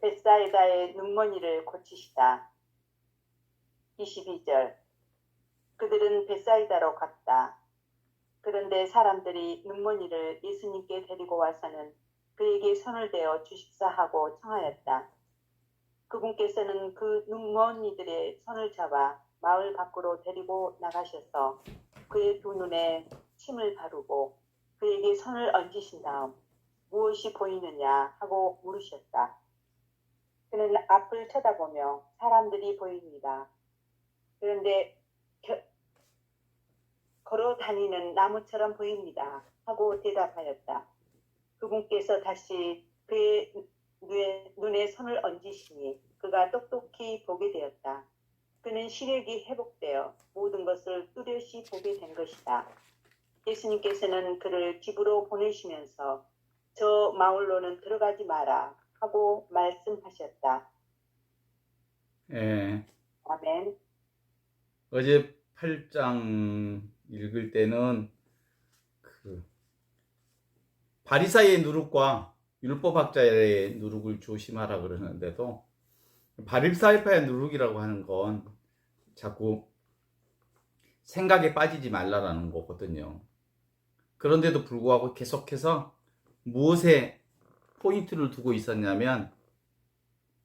벳사이다의 눈먼이를 고치시다. 22절. 그들은 벳사이다로 갔다. 그런데 사람들이 눈먼이를 예수님께 데리고 와서는 그에게 손을 대어 주십사 하고 청하였다. 그분께서는 그 눈먼이들의 손을 잡아 마을 밖으로 데리고 나가셔서 그의 두 눈에 침을 바르고 그에게 손을 얹으신 다음 무엇이 보이느냐 하고 물으셨다. 그는 앞을 쳐다보며 사람들이 보입니다. 그런데 걸어 다니는 나무처럼 보입니다 하고 대답하였다. 그분께서 다시 그의 눈에 손을 얹으시니 그가 똑똑히 보게 되었다. 그는 시력이 회복되어 모든 것을 뚜렷이 보게 된 것이다. 예수님께서는 그를 집으로 보내시면서 저 마을로는 들어가지 마라 하고 말씀하셨다. 예. 아멘. 어제 8장 읽을 때는 그 바리사이의 누룩과 율법학자의 누룩을 조심하라 그러는데도 바리사이파의 누룩이라고 하는 건 자꾸 생각에 빠지지 말라라는 거거든요. 그런데도 불구하고 계속해서 무엇에 포인트를 두고 있었냐면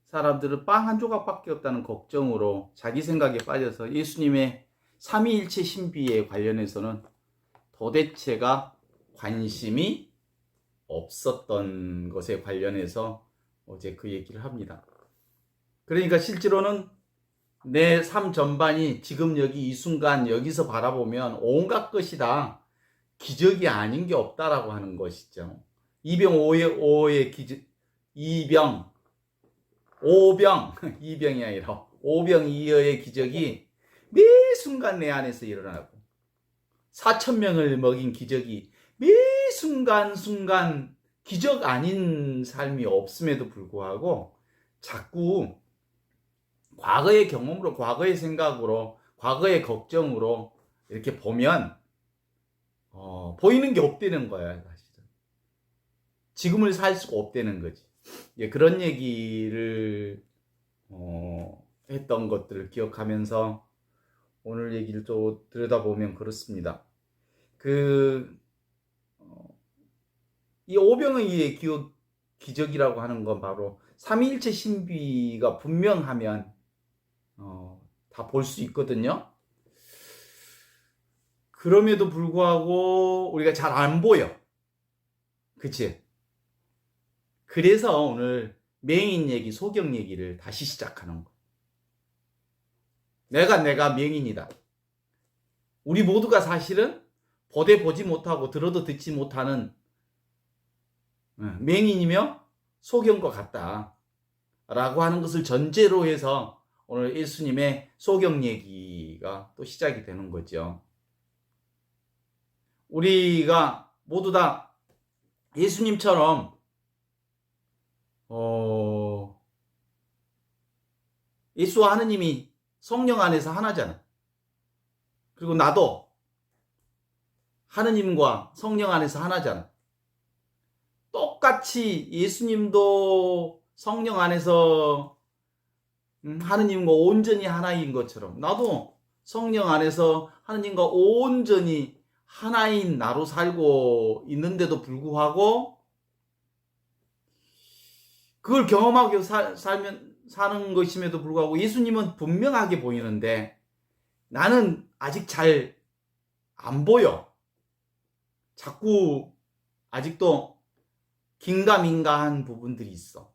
사람들은 빵 한 조각밖에 없다는 걱정으로 자기 생각에 빠져서 예수님의 삼위일체 신비에 관련해서는 도대체가 관심이 없었던 것에 관련해서 어제 그 얘기를 합니다. 그러니까 실제로는 내 삶 전반이 지금 여기 이 순간 여기서 바라보면 온갖 것이 다 기적이 아닌 게 없다라고 하는 것이죠. 이병오의 기적, 이병이 아니라 오병이어의 기적이 매 순간 내 안에서 일어나고 4,000명을 먹인 기적이 매 순간 기적 아닌 삶이 없음에도 불구하고 자꾸 과거의 경험으로, 과거의 생각으로, 과거의 걱정으로 이렇게 보면 보이는 게 없다는 거야, 사실은. 지금을 살 수가 없다는 거지. 예, 그런 얘기를 했던 것들을 기억하면서 오늘 얘기를 또 들여다보면 그렇습니다. 이 오병이의 기적이라고 하는 건 바로 삼위일체 신비가 분명하면 다 볼 수 있거든요. 그럼에도 불구하고 우리가 잘 안 보여. 그치? 그래서 오늘 맹인 얘기, 소경 얘기를 다시 시작하는 거. 내가 맹인이다. 우리 모두가 사실은 보지 못하고 들어도 듣지 못하는 맹인이며 소경과 같다. 라고 하는 것을 전제로 해서 오늘 예수님의 소경 얘기가 또 시작이 되는 거죠. 우리가 모두 다 예수님처럼 예수와 하느님이 성령 안에서 하나잖아. 그리고 나도 하느님과 성령 안에서 하나잖아. 똑같이 예수님도 성령 안에서 하느님과 온전히 하나인 것처럼 나도 성령 안에서 하느님과 온전히 하나인 나로 살고 있는데도 불구하고 그걸 경험하고 사는 것임에도 불구하고 예수님은 분명하게 보이는데 나는 아직 잘 안 보여. 자꾸 아직도 긴가민가한 부분들이 있어.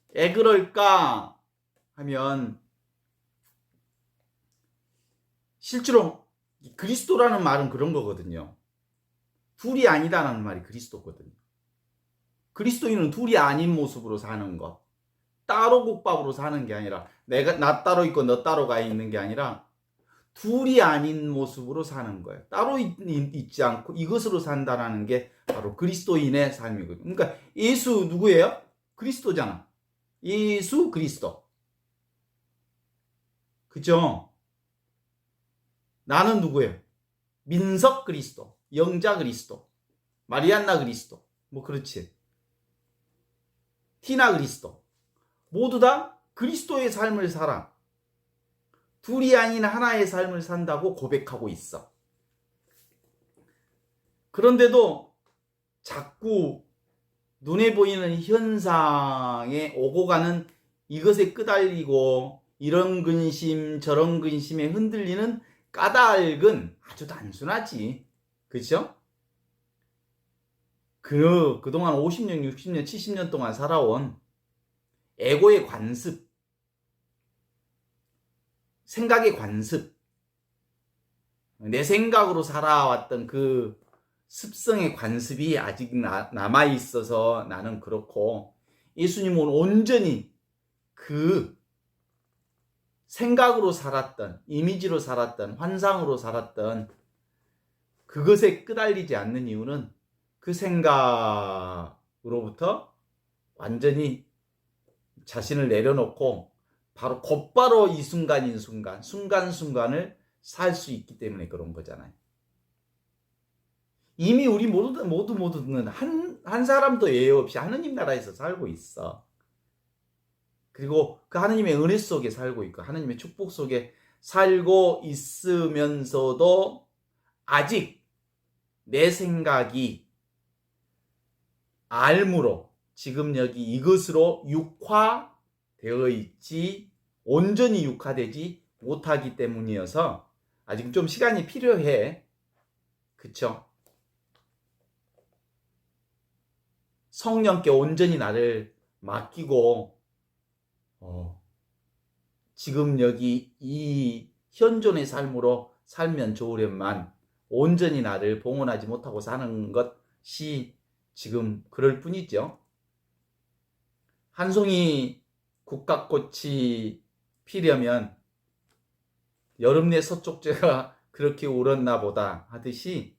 왜 그럴까 하면 실제로 그리스도라는 말은 그런 거거든요. 둘이 아니다라는 말이 그리스도거든요. 그리스도인은 둘이 아닌 모습으로 사는 것. 따로 국밥으로 사는 게 아니라 나 따로 있고 너 따로가 있는 게 아니라 둘이 아닌 모습으로 사는 거예요. 따로 있지 않고 이것으로 산다라는 게 바로 그리스도인의 삶이거든요. 그러니까 예수 누구예요? 그리스도잖아. 예수 그리스도. 그죠? 나는 누구예요? 민석 그리스도, 영자 그리스도, 마리안나 그리스도. 뭐 그렇지. 티나 그리스도 모두 다 그리스도의 삶을 살아. 둘이 아닌 하나의 삶을 산다고 고백하고 있어. 그런데도 자꾸 눈에 보이는 현상에 오고 가는 이것에 끄달리고 이런 근심 저런 근심에 흔들리는 까닭은 아주 단순하지. 그렇죠? 그동안 50년, 60년, 70년 동안 살아온 에고의 관습, 생각의 관습, 내 생각으로 살아왔던 그 습성의 관습이 아직 남아있어서 나는 그렇고, 예수님은 온전히 그 생각으로 살았던, 이미지로 살았던, 환상으로 살았던 그것에 끄달리지 않는 이유는 그 생각으로부터 완전히 자신을 내려놓고 바로 곧바로 이 순간인 순간, 순간순간을 살 수 있기 때문에 그런 거잖아요. 이미 우리 모두는 한 사람도 예외 없이 하느님 나라에서 살고 있어. 그리고 그 하느님의 은혜 속에 살고 있고 하느님의 축복 속에 살고 있으면서도 아직 내 생각이 알므로 지금 여기 이것으로 육화되어 있지 온전히 육화되지 못하기 때문이어서 아직 좀 시간이 필요해. 그쵸? 성령께 온전히 나를 맡기고 지금 여기 이 현존의 삶으로 살면 좋으련만 온전히 나를 봉헌하지 못하고 사는 것이 지금 그럴 뿐이죠. 한 송이 국화꽃이 피려면 여름 내 서쪽제가 그렇게 울었나 보다 하듯이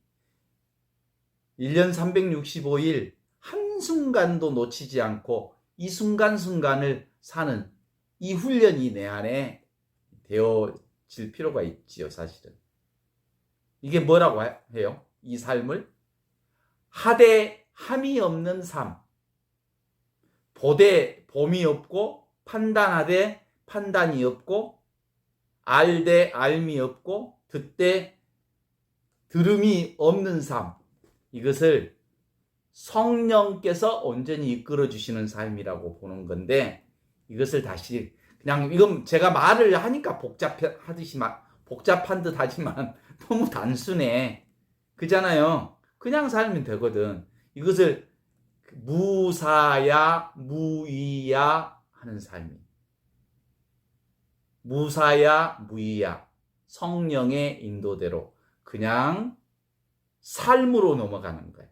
1년 365일 한순간도 놓치지 않고 이 순간순간을 사는 이 훈련이 내 안에 되어질 필요가 있지요, 사실은. 이게 뭐라고 해요? 이 삶을? 하되 함이 없는 삶. 보되 봄이 없고, 판단하되 판단이 없고, 알되 알미 없고, 듣되 들음이 없는 삶. 이것을 성령께서 온전히 이끌어 주시는 삶이라고 보는 건데, 이것을 다시 그냥 이건 제가 말을 하니까 복잡한 듯 하지만 너무 단순해. 그잖아요. 그냥 살면 되거든. 이것을 무사야 무위야 하는 삶이. 무사야 무위야. 성령의 인도대로 그냥 삶으로 넘어가는 거예요.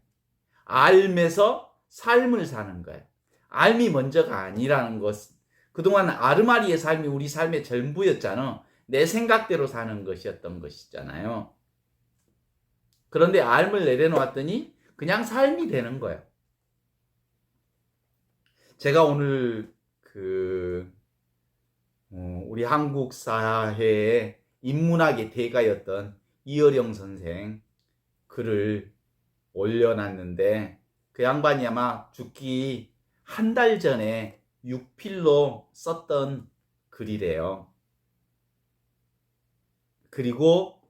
알면서 삶을 사는 거예요. 알미 먼저가 아니라는 것. 그동안 아르마리의 삶이 우리 삶의 전부였잖아. 내 생각대로 사는 것이었던 것이잖아요. 그런데 알을 내려놓았더니 그냥 삶이 되는 거예요. 제가 오늘 우리 한국 사회의 인문학의 대가였던 이어령 선생 글을 올려놨는데 그 양반이 아마 죽기 한 달 전에 육필로 썼던 글이래요. 그리고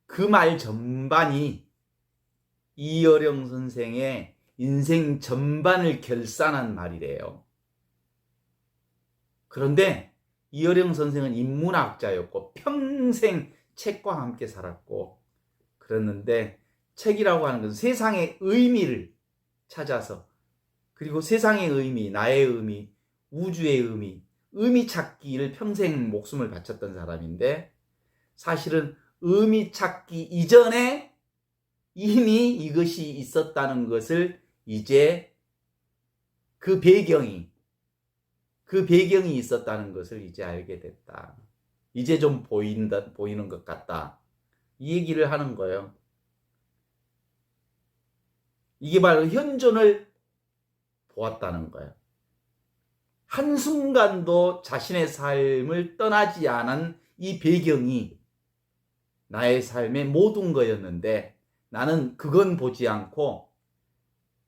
그 말 전반이 이어령 선생의 인생 전반을 결산한 말이래요. 그런데 이어령 선생은 인문학자였고 평생 책과 함께 살았고 그랬는데 책이라고 하는 것은 세상의 의미를 찾아서 그리고 세상의 의미, 나의 의미, 우주의 의미 찾기를 평생 목숨을 바쳤던 사람인데 사실은 의미 찾기 이전에 이미 이것이 있었다는 것을 이제 그 배경이 있었다는 것을 이제 알게 됐다. 이제 좀 보이는 것 같다. 이 얘기를 하는 거예요. 이게 바로 현존을 보았다는 거예요. 한순간도 자신의 삶을 떠나지 않은 이 배경이 나의 삶의 모든 거였는데 나는 그건 보지 않고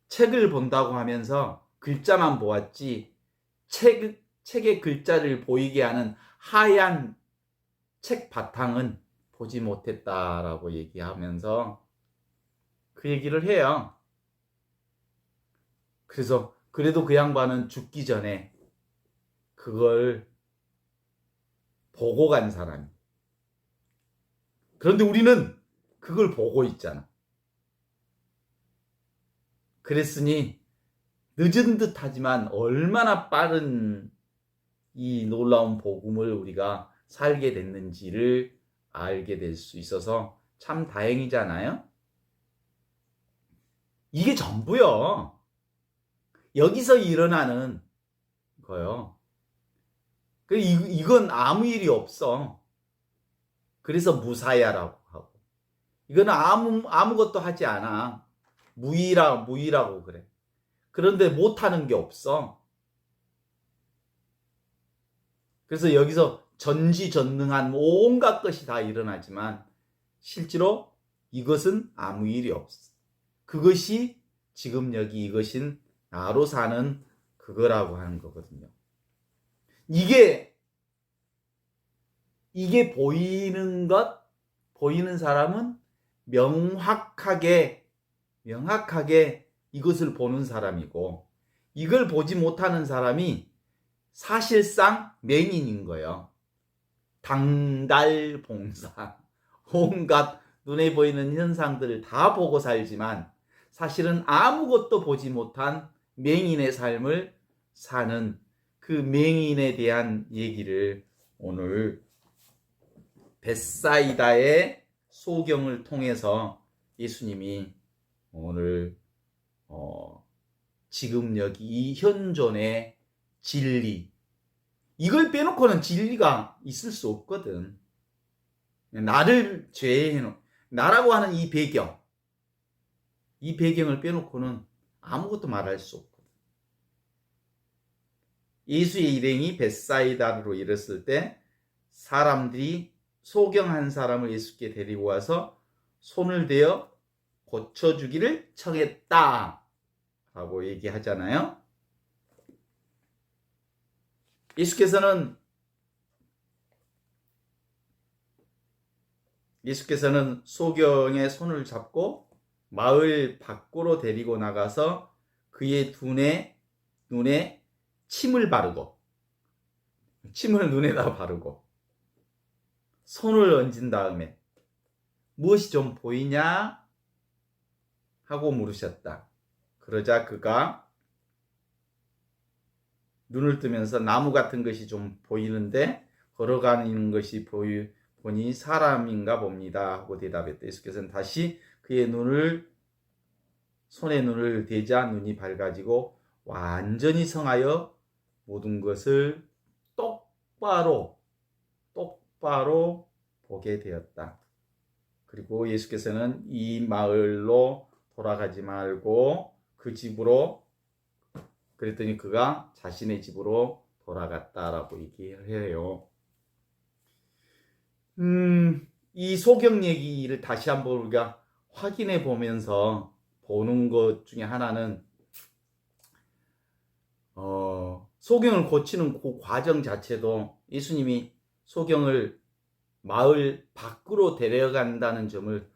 책을 본다고 하면서 글자만 보았지 책의 글자를 보이게 하는 하얀 책 바탕은 보지 못했다라고 얘기하면서 그 얘기를 해요. 그래서 그래도 그 양반은 죽기 전에 그걸 보고 간 사람이. 그런데 우리는 그걸 보고 있잖아. 그랬으니 늦은 듯 하지만 얼마나 빠른 이 놀라운 복음을 우리가 살게 됐는지를 알게 될 수 있어서 참 다행이잖아요. 이게 전부요. 여기서 일어나는 거요. 이건 아무 일이 없어. 그래서 무사야라고 하고. 이거는 아무것도 하지 않아. 무의라고 그래. 그런데 못하는 게 없어. 그래서 여기서 전지전능한 온갖 것이 다 일어나지만 실제로 이것은 아무 일이 없어. 그것이 지금 여기 이것인 나로 사는 그거라고 하는 거거든요. 이게 보이는 사람은 명확하게 이것을 보는 사람이고, 이걸 보지 못하는 사람이 사실상 맹인인 거예요. 당달봉사, 온갖 눈에 보이는 현상들을 다 보고 살지만 사실은 아무것도 보지 못한 맹인의 삶을 사는 그 맹인에 대한 얘기를 오늘 벳사이다의 소경을 통해서 예수님이 오늘 지금 여기 이 현존의 진리, 이걸 빼놓고는 진리가 있을 수 없거든. 나를 제외해놓은 나라고 하는 이 배경을 빼놓고는 아무것도 말할 수 없거든. 예수의 일행이 벳사이다로 이르렀을 때 사람들이 소경한 사람을 예수께 데리고 와서 손을 대어 고쳐주기를 청했다 라고 얘기하잖아요. 예수께서는 소경의 손을 잡고 마을 밖으로 데리고 나가서 그의 눈에 침을 눈에다 바르고 손을 얹은 다음에 무엇이 좀 보이냐 하고 물으셨다. 그러자 그가 눈을 뜨면서 나무 같은 것이 좀 보이는데 걸어가는 것이 보니 사람인가 봅니다 하고 대답했다. 예수께서는 다시 그의 손에 눈을 대자 눈이 밝아지고 완전히 성하여 모든 것을 똑바로 보게 되었다. 그리고 예수께서는 이 마을로 돌아가지 말고 그 집으로, 그랬더니 그가 자신의 집으로 돌아갔다라고 얘기를 해요. 이 소경 얘기를 다시 한번 우리가 확인해 보면서 보는 것 중에 하나는 소경을 고치는 그 과정 자체도 예수님이 소경을 마을 밖으로 데려간다는 점을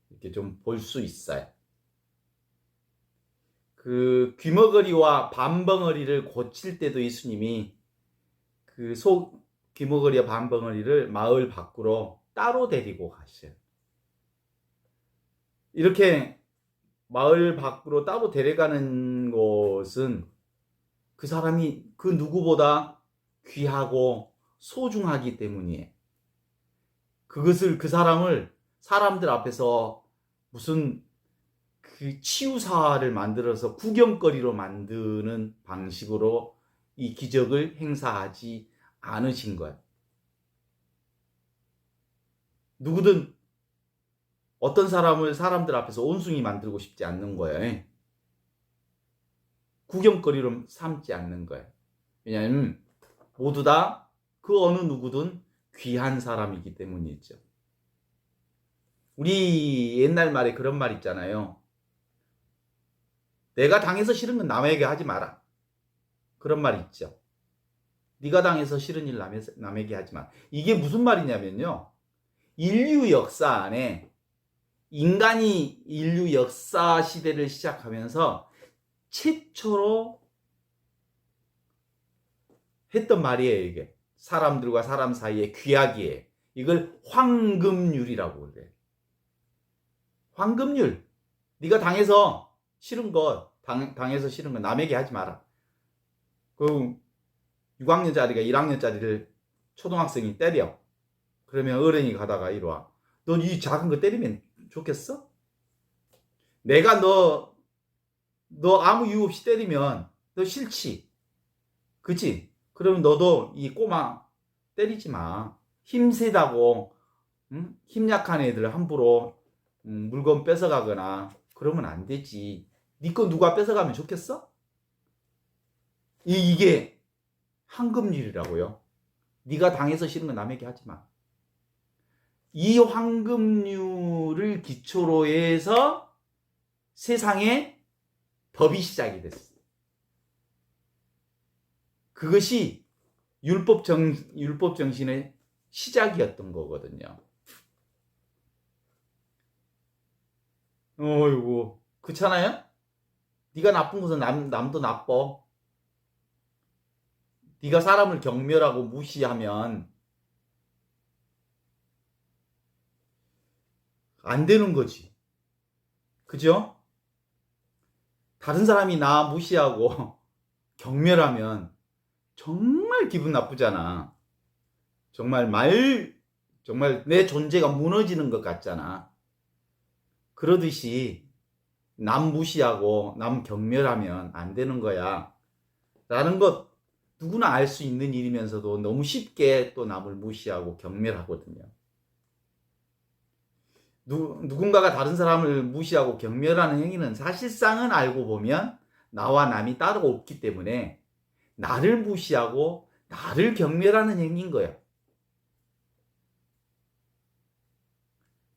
이렇게 좀 볼 수 있어요. 그 귀머거리와 밤벙어리를 고칠 때도 예수님이 그 귀머거리와 밤벙어리를 마을 밖으로 따로 데리고 가셔요. 이렇게 마을 밖으로 따로 데려가는 것은 그 사람이 그 누구보다 귀하고 소중하기 때문이에요. 그것을 그 사람을 사람들 앞에서 무슨 그 치유사를 만들어서 구경거리로 만드는 방식으로 이 기적을 행사하지 않으신 거예요. 누구든 어떤 사람을 사람들 앞에서 온숭이 만들고 싶지 않는 거예요. 구경거리로 삼지 않는 거예요. 왜냐하면 모두 다 그 어느 누구든 귀한 사람이기 때문이죠. 우리 옛날 말에 그런 말 있잖아요. 내가 당해서 싫은 건 남에게 하지 마라. 그런 말이 있죠. 네가 당해서 싫은 일 남에게 하지 마. 이게 무슨 말이냐면요. 인류 역사 안에 인간이 인류 역사 시대를 시작하면서 최초로 했던 말이에요. 이게 사람들과 사람 사이의 귀하기에 이걸 황금률이라고 그래. 황금률. 네가 당해서 싫은 것 당해서 싫은 것 남에게 하지 마라. 그 6학년짜리가 1학년짜리를 초등학생이 때려. 그러면 어른이 가다가 이리 와. 너 이 작은 거 때리면 좋겠어? 내가 너 아무 이유 없이 때리면 너 싫지? 그치? 그러면 너도 이 꼬마 때리지 마. 힘 세다고 응? 힘 약한 애들 함부로 물건 뺏어가거나 그러면 안 되지. 네 거 누가 뺏어가면 좋겠어? 이게 황금률이라고요. 네가 당해서 싫은 건 남에게 하지 마. 이 황금률을 기초로 해서 세상에 법이 시작이 됐어. 그것이 율법 정신의 시작이었던 거거든요. 어이구, 그렇잖아요? 네가 나쁜 것은 남도 나빠. 네가 사람을 경멸하고 무시하면 안 되는 거지. 그죠? 다른 사람이 나 무시하고 경멸하면 정말 기분 나쁘잖아. 정말 내 존재가 무너지는 것 같잖아. 그러듯이 남 무시하고 남 경멸하면 안 되는 거야. 라는 것 누구나 알 수 있는 일이면서도 너무 쉽게 또 남을 무시하고 경멸하거든요. 누군가가 다른 사람을 무시하고 경멸하는 행위는 사실상은 알고 보면 나와 남이 따로 없기 때문에 나를 무시하고 나를 경멸하는 행위인 거예요.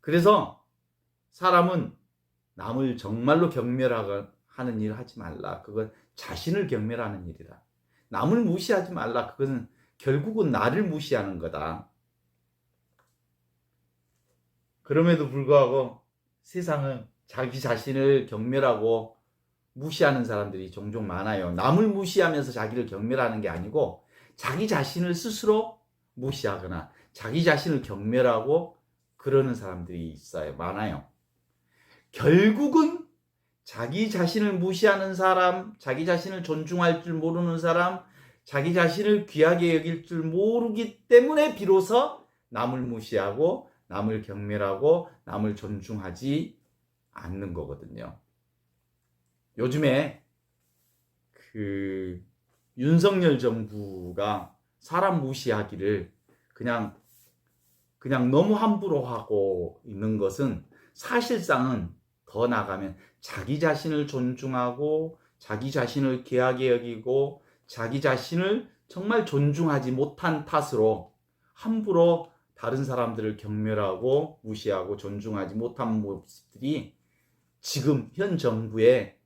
그래서 사람은 남을 정말로 경멸하는 일을 하지 말라. 그건 자신을 경멸하는 일이다. 남을 무시하지 말라. 그것은 결국은 나를 무시하는 거다. 그럼에도 불구하고 세상은 자기 자신을 경멸하고 무시하는 사람들이 종종 많아요. 남을 무시하면서 자기를 경멸하는 게 아니고 자기 자신을 스스로 무시하거나 자기 자신을 경멸하고 그러는 사람들이 있어요. 많아요. 결국은 자기 자신을 무시하는 사람, 자기 자신을 존중할 줄 모르는 사람, 자기 자신을 귀하게 여길 줄 모르기 때문에 비로소 남을 무시하고 남을 경멸하고 남을 존중하지 않는 거거든요. 요즘에 그 윤석열 정부가 사람 무시하기를 그냥 너무 함부로 하고 있는 것은 사실상은 더 나아가면 자기 자신을 존중하고 자기 자신을 귀하게 여기고 자기 자신을 정말 존중하지 못한 탓으로 함부로 다른 사람들을 경멸하고 무시하고 존중하지 못한 모습들이 지금 현 정부의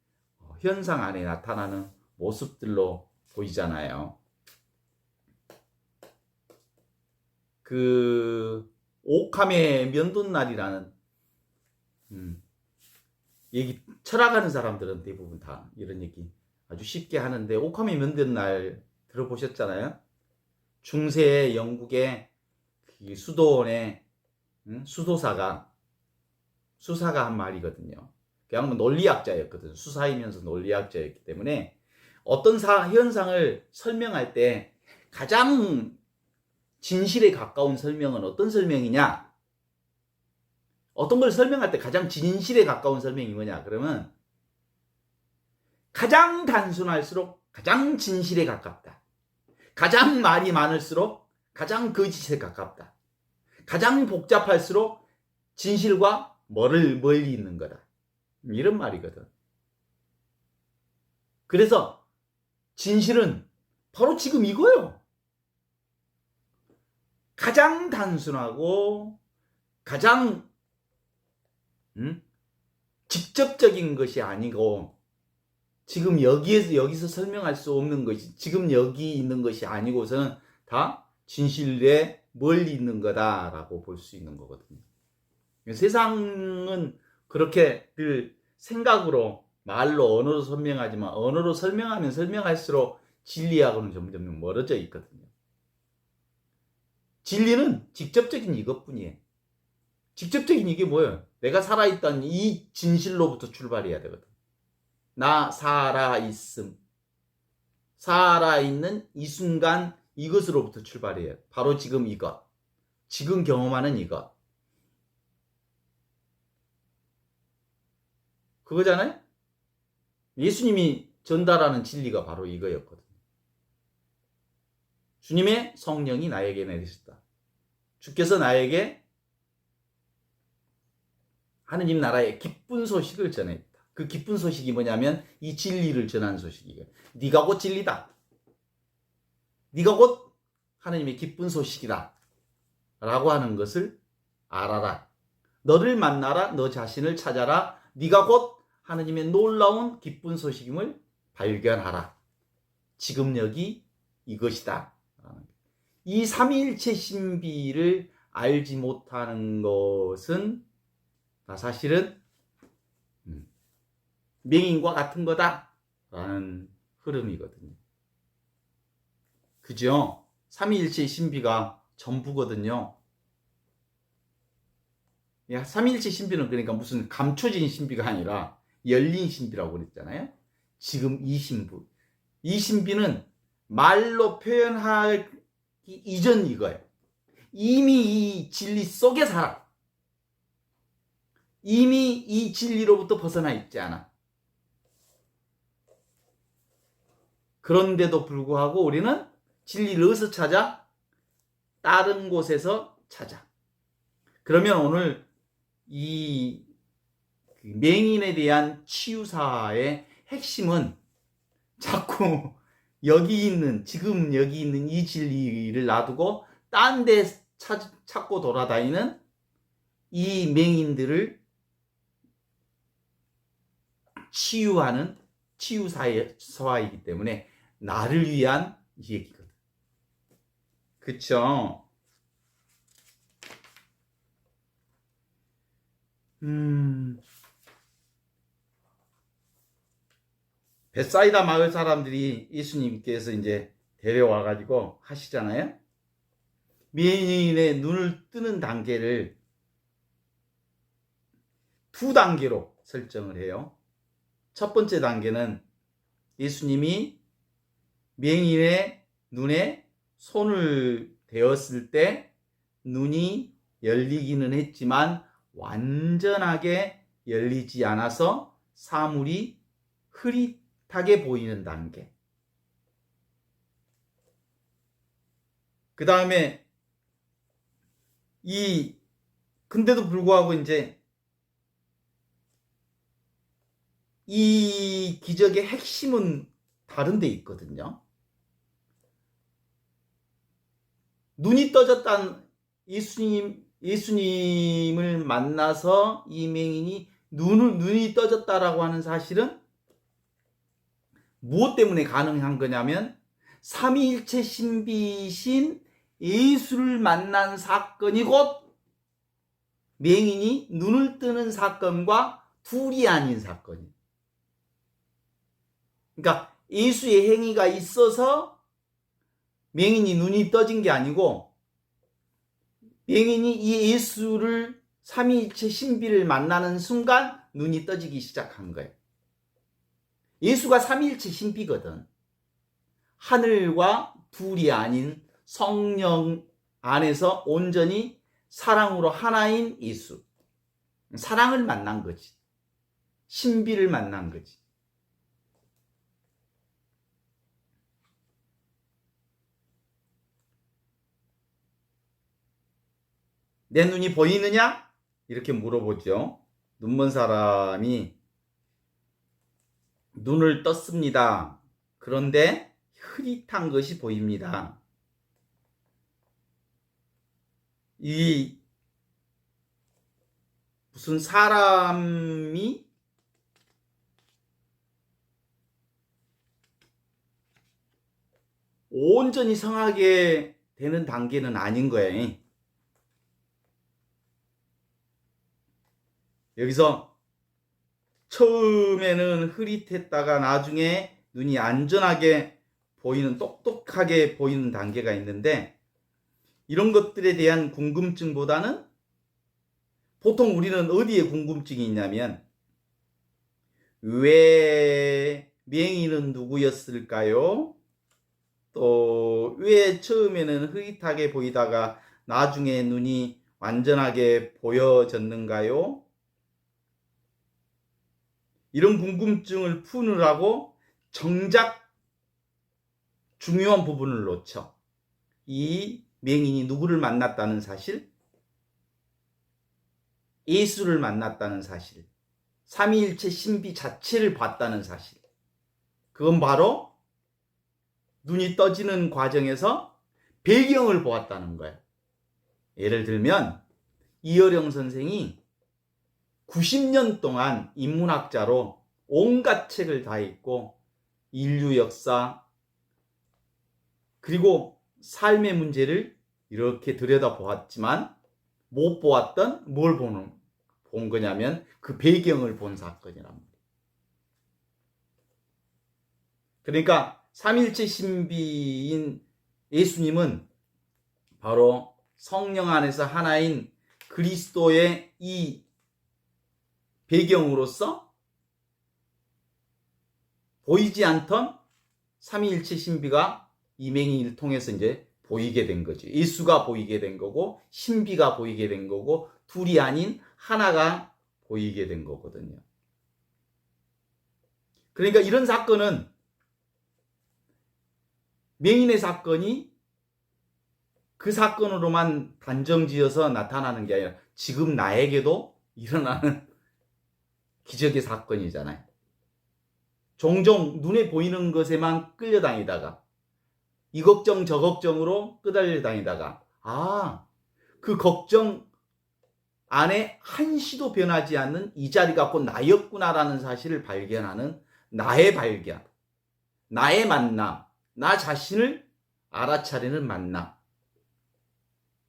현상 안에 나타나는 모습들로 보이잖아요. 그 오카메 면도날이라는 얘기 철학하는 사람들은 대부분 다 이런 얘기 아주 쉽게 하는데 오카메 면도날 들어보셨잖아요. 중세 영국의 그 수도원의 수도사가 한 말이거든요. 그냥 논리학자였거든. 수사이면서 논리학자였기 때문에 어떤 현상을 설명할 때 가장 진실에 가까운 설명은 어떤 설명이냐? 어떤 걸 설명할 때 가장 진실에 가까운 설명이 뭐냐? 그러면 가장 단순할수록 가장 진실에 가깝다. 가장 말이 많을수록 가장 거짓에 가깝다. 가장 복잡할수록 진실과 멀리 있는 거다. 이런 말이거든. 그래서 진실은 바로 지금 이거예요. 가장 단순하고 가장 직접적인 것이 아니고 지금 여기서 설명할 수 없는 것이, 지금 여기 있는 것이 아니고서는 다 진실에 멀리 있는 거다라고 볼 수 있는 거거든요. 세상은 그렇게 그 생각으로, 말로, 언어로 설명하지만 언어로 설명하면 설명할수록 진리하고는 점점 멀어져 있거든요. 진리는 직접적인 이것뿐이에요. 직접적인 이게 뭐예요? 내가 살아있다는 이 진실로부터 출발해야 되거든. 나 살아있음. 살아있는 이 순간 이것으로부터 출발해요. 바로 지금 이것. 지금 경험하는 이것. 그거잖아요? 예수님이 전달하는 진리가 바로 이거였거든요. 주님의 성령이 나에게 내리셨다. 주께서 나에게 하느님 나라의 기쁜 소식을 전했다. 그 기쁜 소식이 뭐냐면 이 진리를 전하는 소식이에요. 네가 곧 진리다. 네가 곧 하느님의 기쁜 소식이다. 라고 하는 것을 알아라. 너를 만나라. 너 자신을 찾아라. 네가 곧 하느님의 놀라운 기쁜 소식임을 발견하라. 지금 여기 이것이다. 이 삼위일체 신비를 알지 못하는 것은 사실은 맹인과 같은 거다라는 흐름이거든요. 그죠? 삼위일체의 신비가 전부거든요. 삼위일체 신비는 그러니까 무슨 감춰진 신비가 아니라 열린 신비라고 그랬잖아요. 지금 이 신부. 이 신비는 말로 표현하기 이전 이거예요. 이미 이 진리 속에 살아. 이미 이 진리로부터 벗어나 있지 않아. 그런데도 불구하고 우리는 진리를 어디서 찾아? 다른 곳에서 찾아. 그러면 오늘 이 맹인에 대한 치유사의 핵심은 자꾸 여기 있는, 지금 여기 있는 이 진리를 놔두고 딴 데 찾고 돌아다니는 이 맹인들을 치유하는 치유사의 서화이기 때문에 나를 위한 얘기거든. 그쵸? 벳사이다 마을 사람들이 예수님께서 이제 데려와가지고 하시잖아요. 맹인의 눈을 뜨는 단계를 두 단계로 설정을 해요. 첫 번째 단계는 예수님이 맹인의 눈에 손을 대었을 때 눈이 열리기는 했지만 완전하게 열리지 않아서 사물이 흐릿하게 보이는 단계. 그 다음에 근데도 불구하고 이제 이 기적의 핵심은 다른 데 있거든요. 눈이 떠졌다는 예수님을 만나서 이 맹인이 눈이 떠졌다라고 하는 사실은 무엇 때문에 가능한 거냐면 삼위일체 신비신 예수를 만난 사건이 곧 맹인이 눈을 뜨는 사건과 둘이 아닌 사건이에요. 그러니까 예수의 행위가 있어서 맹인이 눈이 떠진 게 아니고 맹인이 이 예수를 삼위일체 신비를 만나는 순간 눈이 떠지기 시작한 거예요. 예수가 삼위일체 신비거든. 하늘과 둘이 아닌 성령 안에서 온전히 사랑으로 하나인 예수. 사랑을 만난 거지. 신비를 만난 거지. 내 눈이 보이느냐? 이렇게 물어보죠. 눈먼 사람이 눈을 떴습니다. 그런데 흐릿한 것이 보입니다. 이 무슨 사람이 온전히 성하게 되는 단계는 아닌 거예요. 여기서 처음에는 흐릿했다가 나중에 눈이 안전하게 보이는, 똑똑하게 보이는 단계가 있는데, 이런 것들에 대한 궁금증보다는 보통 우리는 어디에 궁금증이 있냐면, 왜 맹인은 누구였을까요? 또 왜 처음에는 흐릿하게 보이다가 나중에 눈이 완전하게 보여졌는가요? 이런 궁금증을 푸느라고 정작 중요한 부분을 놓쳐. 이 맹인이 누구를 만났다는 사실, 예수를 만났다는 사실, 삼위일체 신비 자체를 봤다는 사실, 그건 바로 눈이 떠지는 과정에서 배경을 보았다는 거예요. 예를 들면 이어령 선생이 90년 동안 인문학자로 온갖 책을 다 읽고 인류 역사 그리고 삶의 문제를 이렇게 들여다보았지만 못 보았던 뭘 본 거냐면 그 배경을 본 사건이란 말이에요. 그러니까 삼일체 신비인 예수님은 바로 성령 안에서 하나인 그리스도의 이 배경으로서 보이지 않던 삼위일체 신비가 이맹인을 통해서 이제 보이게 된 거죠. 예수가 보이게 된 거고 신비가 보이게 된 거고 둘이 아닌 하나가 보이게 된 거거든요. 그러니까 이런 사건은 맹인의 사건이 그 사건으로만 단정지어서 나타나는 게 아니라 지금 나에게도 일어나는 기적의 사건이잖아요. 종종 눈에 보이는 것에만 끌려다니다가 이 걱정 저 걱정으로 끄달려 다니다가 그 걱정 안에 한시도 변하지 않는 이 자리가 곧 나였구나라는 사실을 발견하는 나의 발견, 나의 만남, 나 자신을 알아차리는 만남.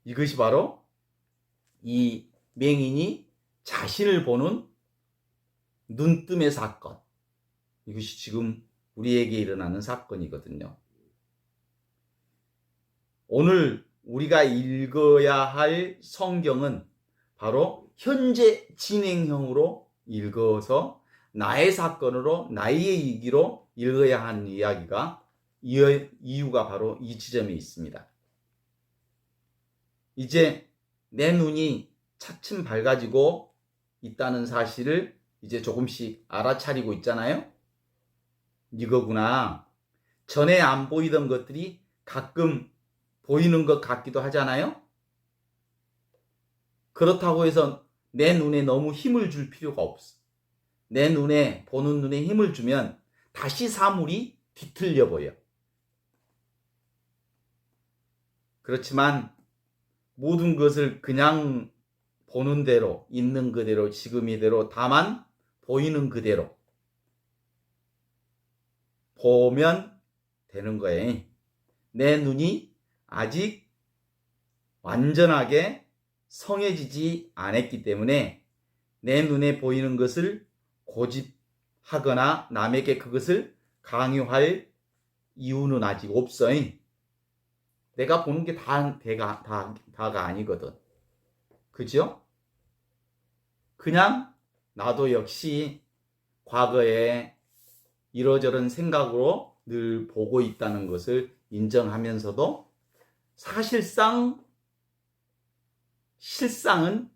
이것이 바로 이 맹인이 자신을 보는 눈뜸의 사건. 이것이 지금 우리에게 일어나는 사건이거든요. 오늘 우리가 읽어야 할 성경은 바로 현재 진행형으로 읽어서 나의 사건으로 나의 얘기로 읽어야 하는 이야기가 이유가 바로 이 지점에 있습니다. 이제 내 눈이 차츰 밝아지고 있다는 사실을 이제 조금씩 알아차리고 있잖아요. 이거구나. 전에 안 보이던 것들이 가끔 보이는 것 같기도 하잖아요. 그렇다고 해서 내 눈에 너무 힘을 줄 필요가 없어. 내 눈에, 보는 눈에 힘을 주면 다시 사물이 뒤틀려 보여. 그렇지만 모든 것을 그냥 보는 대로, 있는 그대로, 지금 이대로, 다만 보이는 그대로 보면 되는 거예요. 내 눈이 아직 완전하게 성해지지 않았기 때문에 내 눈에 보이는 것을 고집하거나 남에게 그것을 강요할 이유는 아직 없어요. 내가 보는 게 다가 아니거든. 그죠? 그냥 나도 역시 과거에 이러저런 생각으로 늘 보고 있다는 것을 인정하면서도 실상은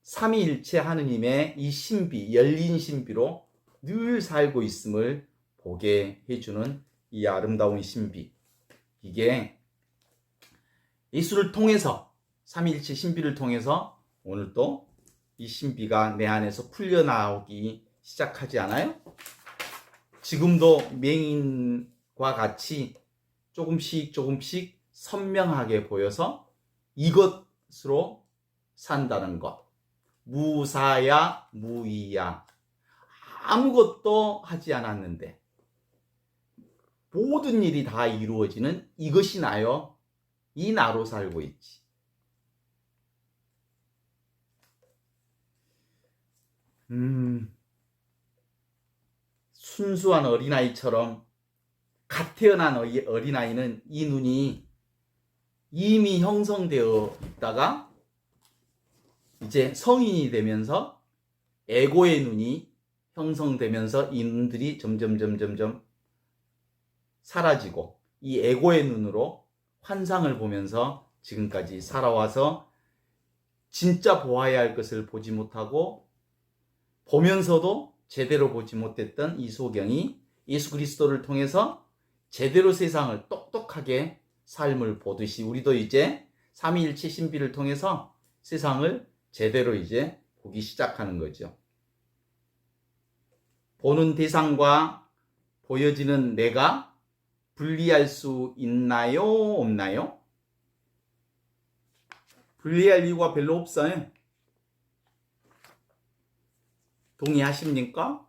삼위일체 하느님의 이 신비, 열린 신비로 늘 살고 있음을 보게 해주는 이 아름다운 신비. 이게 예수를 통해서, 삼위일체 신비를 통해서 오늘 또 이 신비가 내 안에서 풀려나오기 시작하지 않아요? 지금도 맹인과 같이 조금씩 선명하게 보여서 이것으로 산다는 것. 무사야 무이야. 아무것도 하지 않았는데 모든 일이 다 이루어지는 이것이 나요. 이 나로 살고 있지. 순수한 어린아이처럼 갓 태어난 어린아이는 이 눈이 이미 형성되어 있다가 이제 성인이 되면서 에고의 눈이 형성되면서 이 눈들이 점점 사라지고 이 에고의 눈으로 환상을 보면서 지금까지 살아와서 진짜 보아야 할 것을 보지 못하고 보면서도 제대로 보지 못했던 이 소경이 예수 그리스도를 통해서 제대로 세상을 똑똑하게 삶을 보듯이 우리도 이제 삼위일체 신비를 통해서 세상을 제대로 이제 보기 시작하는 거죠. 보는 대상과 보여지는 내가 분리할 수 있나요? 없나요? 분리할 이유가 별로 없어요. 동의하십니까?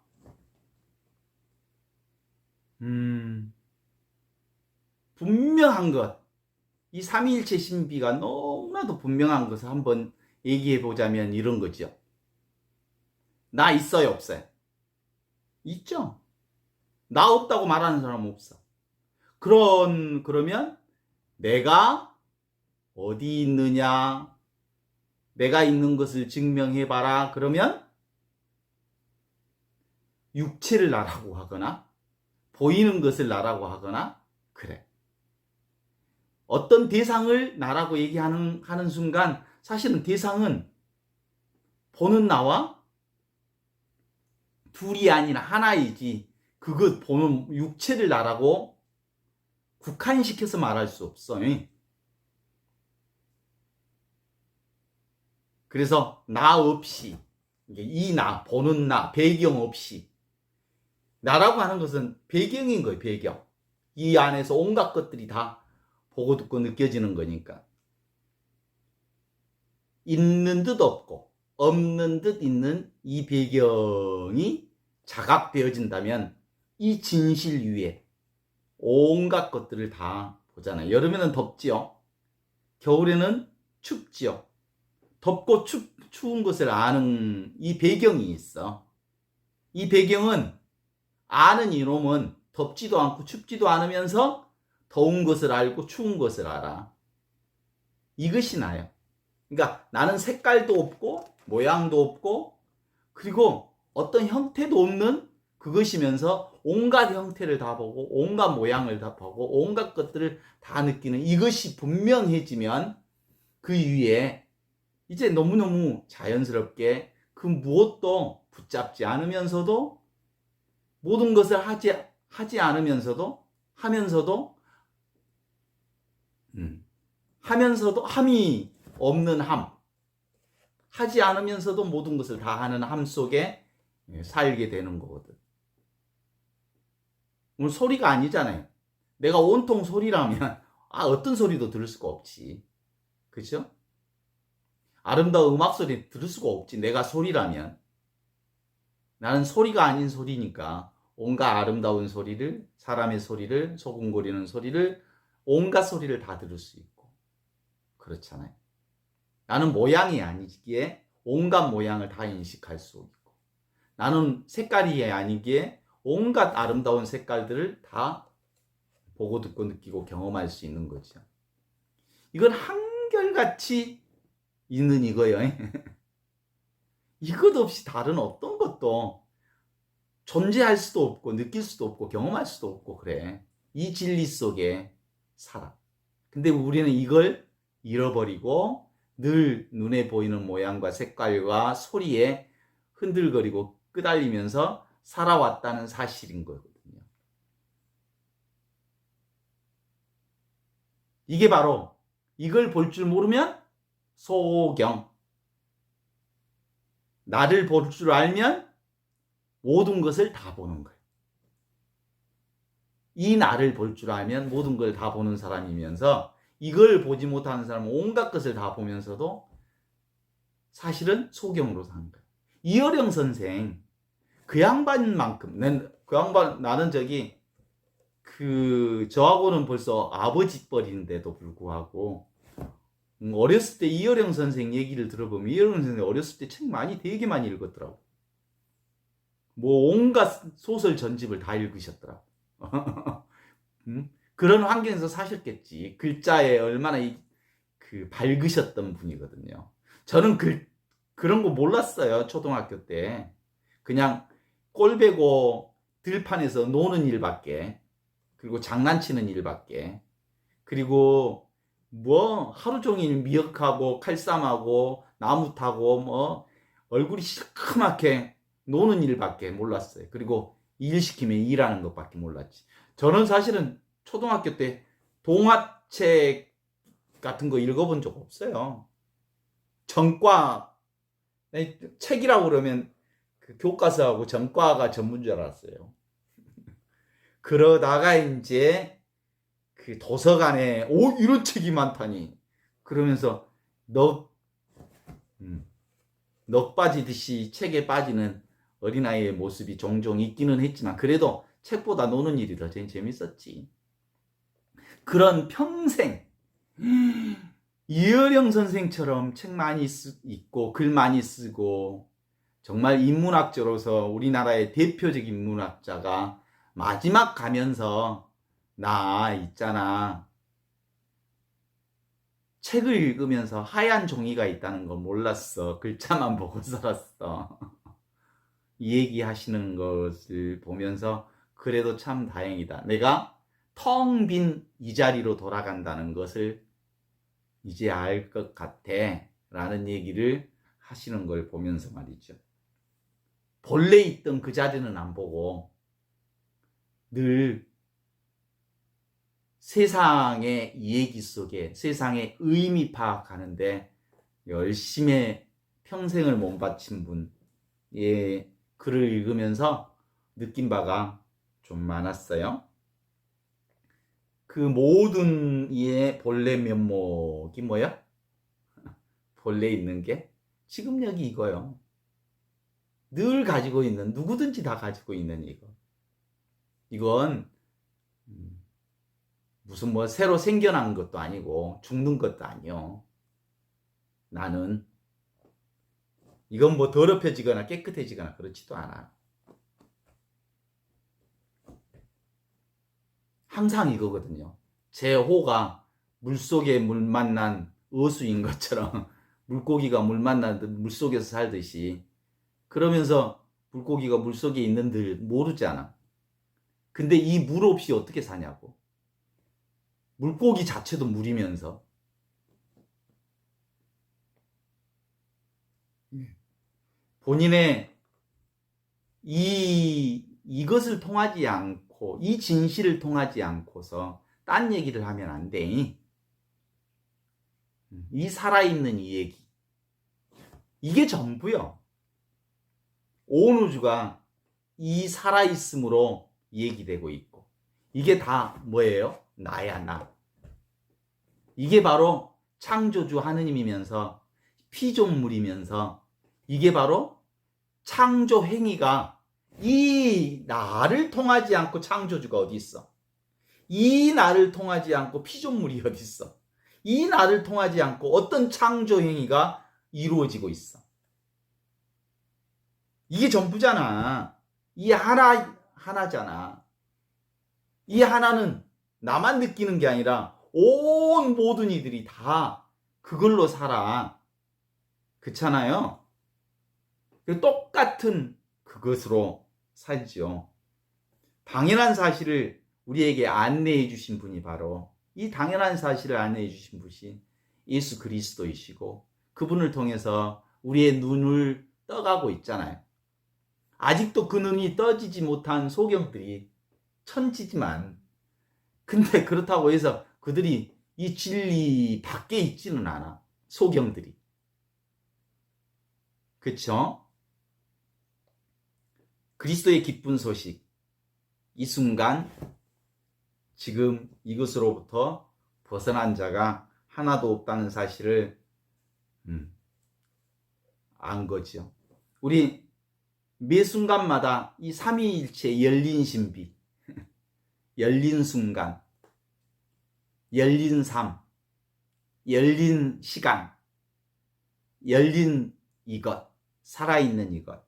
분명한 것, 이 삼위일체 신비가 너무나도 분명한 것을 한번 얘기해 보자면 이런 거죠. 나 있어요, 없어요? 있죠. 나 없다고 말하는 사람은 없어. 그러면 내가 어디 있느냐? 내가 있는 것을 증명해 봐라. 그러면 육체를 나라고 하거나 보이는 것을 나라고 하거나 그래. 어떤 대상을 나라고 얘기하는 순간 사실은 대상은 보는 나와 둘이 아니라 하나이지 그것 보는 육체를 나라고 국한시켜서 말할 수 없어. 그래서 나 없이 이 나, 보는 나, 배경 없이 나라고 하는 것은 배경인 거예요. 배경. 이 안에서 온갖 것들이 다 보고 듣고 느껴지는 거니까. 있는 듯 없고 없는 듯 있는 이 배경이 자각되어진다면 이 진실 위에 온갖 것들을 다 보잖아요. 여름에는 덥지요. 겨울에는 춥지요. 덥고 추운 것을 아는 이 배경이 있어. 이 배경은 아는 이놈은 덥지도 않고 춥지도 않으면서 더운 것을 알고 추운 것을 알아. 이것이 나요. 그러니까 나는 색깔도 없고 모양도 없고 그리고 어떤 형태도 없는 그것이면서 온갖 형태를 다 보고 온갖 모양을 다 보고 온갖 것들을 다 느끼는 이것이 분명해지면 그 위에 이제 너무너무 자연스럽게 그 무엇도 붙잡지 않으면서도 모든 것을 하지 않으면서도 하면서도 함이 없는 함 하지 않으면서도 모든 것을 다 하는 함 속에 살게 되는 거거든. 오늘 소리가 아니잖아요. 내가 온통 소리라면 어떤 소리도 들을 수가 없지. 그렇죠? 아름다운 음악 소리 들을 수가 없지. 내가 소리라면. 나는 소리가 아닌 소리니까 온갖 아름다운 소리를 사람의 소리를 소금거리는 소리를 온갖 소리를 다 들을 수 있고 그렇잖아요. 나는 모양이 아니기에 온갖 모양을 다 인식할 수 있고 나는 색깔이 아니기에 온갖 아름다운 색깔들을 다 보고 듣고 느끼고 경험할 수 있는 거죠. 이건 한결같이 있는 이거예요. 이것 없이 다른 어떤 것도 존재할 수도 없고 느낄 수도 없고 경험할 수도 없고 그래. 이 진리 속에 살아. 근데 우리는 이걸 잃어버리고 늘 눈에 보이는 모양과 색깔과 소리에 흔들거리고 끄달리면서 살아왔다는 사실인 거거든요. 이게 바로 이걸 볼 줄 모르면 소경. 나를 볼 줄 알면 모든 것을 다 보는 거예요. 이 나를 볼 줄 알면 모든 걸 다 보는 사람이면서 이걸 보지 못하는 사람은 온갖 것을 다 보면서도 사실은 소경으로 사는 거예요. 이어령 선생 그 양반만큼 나는 저하고는 벌써 아버지 뻘인데도 불구하고 어렸을 때 이어령 선생 얘기를 들어보면 이어령 선생 어렸을 때 책 되게 많이 읽었더라고. 뭐 온갖 소설 전집을 다 읽으셨더라고. 그런 환경에서 사셨겠지. 글자에 얼마나 밝으셨던 분이거든요. 저는 그런 거 몰랐어요. 초등학교 때. 그냥 꼴배고 들판에서 노는 일밖에, 그리고 장난치는 일밖에, 그리고 뭐 하루 종일 미역하고 칼싸움하고 나무 타고 뭐 얼굴이 시커멓게 노는 일밖에 몰랐어요. 그리고 일 시키면 일하는 것밖에 몰랐지. 저는 사실은 초등학교 때 동화책 같은 거 읽어본 적 없어요. 전과 책이라고 그러면 그 교과서하고 전과가 전문 줄 알았어요. 그러다가 이제 그 도서관에 이런 책이 많다니 그러면서 넋 빠지듯이 책에 빠지는 어린아이의 모습이 종종 있기는 했지만 그래도 책보다 노는 일이 더 재밌었지. 그런 평생 이어령 선생처럼 책 많이 읽고 글 많이 쓰고 정말 인문학자로서 우리나라의 대표적인 인문학자가 마지막 가면서 나 있잖아, 책을 읽으면서 하얀 종이가 있다는 거 몰랐어. 글자만 보고 살았어. 이 얘기 하시는 것을 보면서 그래도 참 다행이다. 내가 텅 빈 이 자리로 돌아간다는 것을 이제 알 것 같아 라는 얘기를 하시는 걸 보면서 말이죠. 본래 있던 그 자리는 안 보고 늘 세상의 이야기 속에 세상의 의미 파악하는데 열심히 평생을 몸바친 분의 글을 읽으면서 느낀 바가 좀 많았어요. 그 모든 이의 본래 면목이 뭐야? 본래 있는 게 지금 여기 이거요. 늘 가지고 있는, 누구든지 다 가지고 있는 이거. 이건 무슨 뭐 새로 생겨난 것도 아니고 죽는 것도 아니요. 나는 이건 뭐 더럽혀지거나 깨끗해지거나 그렇지도 않아. 항상 이거거든요. 제 호가 물속에 물 만난 어수인 것처럼 물고기가 물 만난 물속에서 살듯이 그러면서 물고기가 물속에 있는 들 모르잖아. 근데 이 물 없이 어떻게 사냐고. 물고기 자체도 물이면서 본인의 이것을 통하지 않고 이 진실을 통하지 않고서 딴 얘기를 하면 안 돼. 이 살아있는 이 얘기 이게 전부요. 온 우주가 이 살아있음으로 얘기되고 있고 이게 다 뭐예요? 나야 나. 이게 바로 창조주 하느님이면서 피조물이면서 이게 바로 창조 행위가 이 나를 통하지 않고 창조주가 어디 있어? 이 나를 통하지 않고 피조물이 어디 있어? 이 나를 통하지 않고 어떤 창조 행위가 이루어지고 있어? 이게 전부잖아. 이 하나잖아. 이 하나는 나만 느끼는 게 아니라 온 모든 이들이 다 그걸로 살아. 그렇잖아요. 똑같은 그것으로 살지요. 당연한 사실을 우리에게 안내해 주신 분이 바로 이 당연한 사실을 안내해 주신 분이 예수 그리스도이시고 그분을 통해서 우리의 눈을 떠가고 있잖아요. 아직도 그 눈이 떠지지 못한 소경들이 천지지만 근데 그렇다고 해서 그들이 이 진리 밖에 있지는 않아. 소경들이. 그쵸? 그리스도의 기쁜 소식. 이 순간 지금 이것으로부터 벗어난 자가 하나도 없다는 사실을 안 거죠. 우리 매 순간마다 이 삼위일체 열린 신비 열린 순간, 열린 삶, 열린 시간, 열린 이것, 살아있는 이것.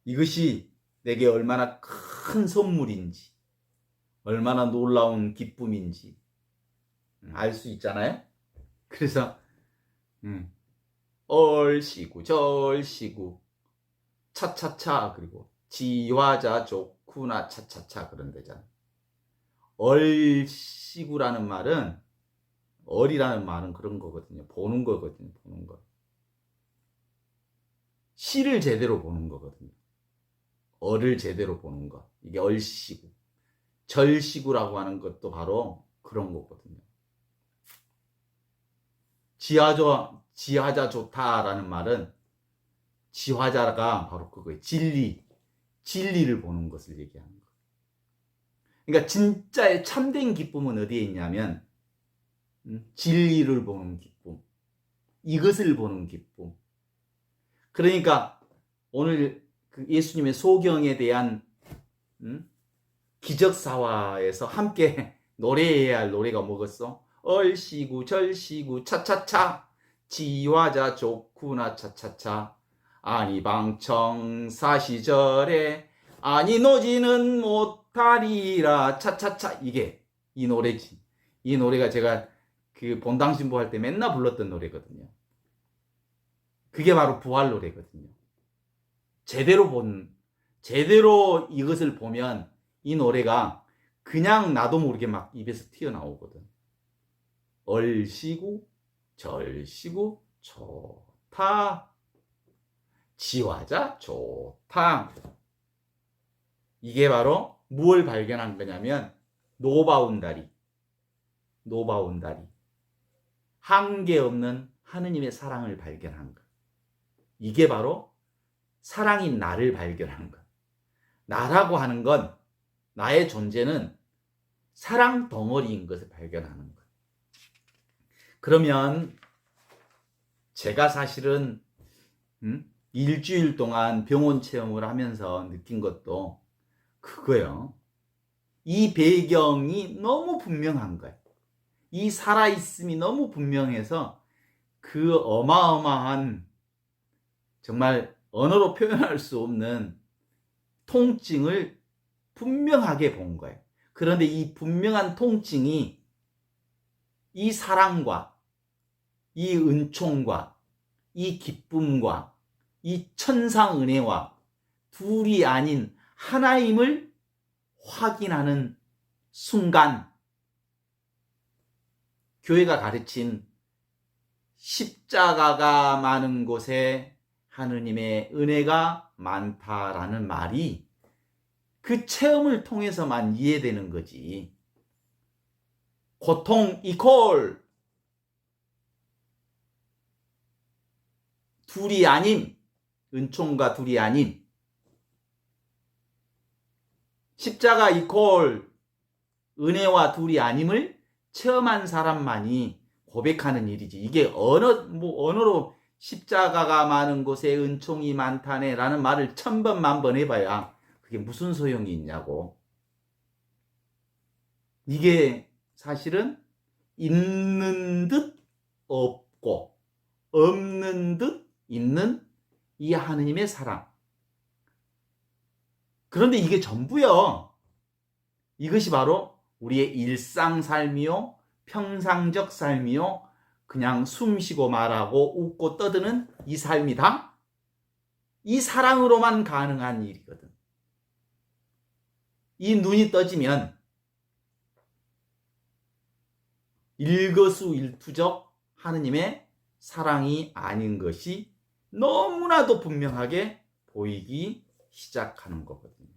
이것이 내게 얼마나 큰 선물인지, 얼마나 놀라운 기쁨인지 알 수 있잖아요. 그래서 얼씨구 절씨구 차차차, 그리고 지화자 좋구나 차차차 그런 데잖아. 얼씨구라는 말은, 얼이라는 말은 그런 거거든요. 보는 거거든요. 보는 거. 시를 제대로 보는 거거든요. 얼을 제대로 보는 것. 이게 얼씨구. 절씨구라고 하는 것도 바로 그런 거거든요. 지화자 좋다라는 말은, 지화자가 바로 그거예요. 진리를 보는 것을 얘기하는 거. 그러니까 진짜의 참된 기쁨은 어디에 있냐면, 진리를 보는 기쁨, 이것을 보는 기쁨. 그러니까 오늘 그 예수님의 소경에 대한 기적사화에서 함께 노래해야 할 노래가 뭐겠어? 얼씨구 절씨구 차차차 지화자 좋구나 차차차 아니 방청사시절에 아니 노지는 못하리라 차차차. 이게 이 노래지. 이 노래가 제가 그 본당신부 할 때 맨날 불렀던 노래거든요. 그게 바로 부활 노래거든요. 제대로 이것을 보면 이 노래가 그냥 나도 모르게 막 입에서 튀어나오거든. 얼씨구 절씨구 좋다 지화자 좋다. 이게 바로 무엇을 발견한 거냐면 노바운다리, 한계 없는 하느님의 사랑을 발견한 것. 이게 바로 사랑인 나를 발견한 것. 나라고 하는 건, 나의 존재는 사랑 덩어리인 것을 발견하는 것. 그러면 제가 사실은 일주일 동안 병원 체험을 하면서 느낀 것도 그거예요. 이 배경이 너무 분명한 거예요. 이 살아있음이 너무 분명해서 그 어마어마한, 정말 언어로 표현할 수 없는 통증을 분명하게 본 거예요. 그런데 이 분명한 통증이 이 사랑과 이 은총과 이 기쁨과 이 천상 은혜와 둘이 아닌 하나임을 확인하는 순간, 교회가 가르친 십자가가 많은 곳에 하느님의 은혜가 많다라는 말이 그 체험을 통해서만 이해되는 거지. 고통 이퀄 둘이 아닌, 은총과 둘이 아닌, 십자가 이퀄 은혜와 둘이 아님을 체험한 사람만이 고백하는 일이지. 이게 언어로 십자가가 많은 곳에 은총이 많다네 라는 말을 1000번 만번 해봐야 그게 무슨 소용이 있냐고. 이게 사실은 있는 듯 없고 없는 듯 있는 이 하느님의 사랑. 그런데 이게 전부요. 이것이 바로 우리의 일상 삶이요, 평상적 삶이요, 그냥 숨 쉬고 말하고 웃고 떠드는 이 삶이다. 이 사랑으로만 가능한 일이거든. 이 눈이 떠지면 일거수일투족 하느님의 사랑이 아닌 것이 너무나도 분명하게 보이기 시작하는 거거든요.